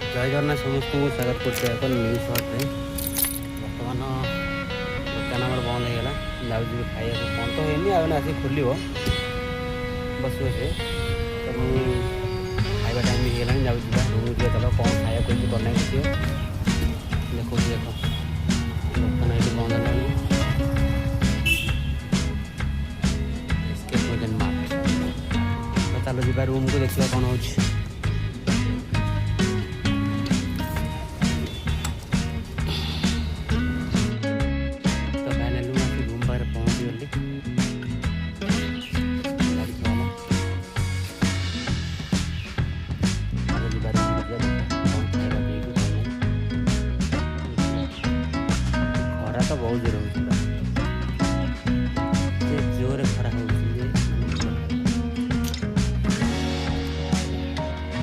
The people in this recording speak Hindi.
जय जगन्नाथ समस्त को स्वागत करते एक न्यू सर्ट बर्तमान दुकान आम बंद होगा जाऊँ खाया बंद तो होनी आसिक खोल बस बस तो खाଇବା टाइम भी होगा जाऊँगा रूम दिए चलो कौन खाया कोई करना देखिए देखो देख दुकान ये बंद है चलो जी रूम को देखिए कौन हो खरा तो बहुत जोर हो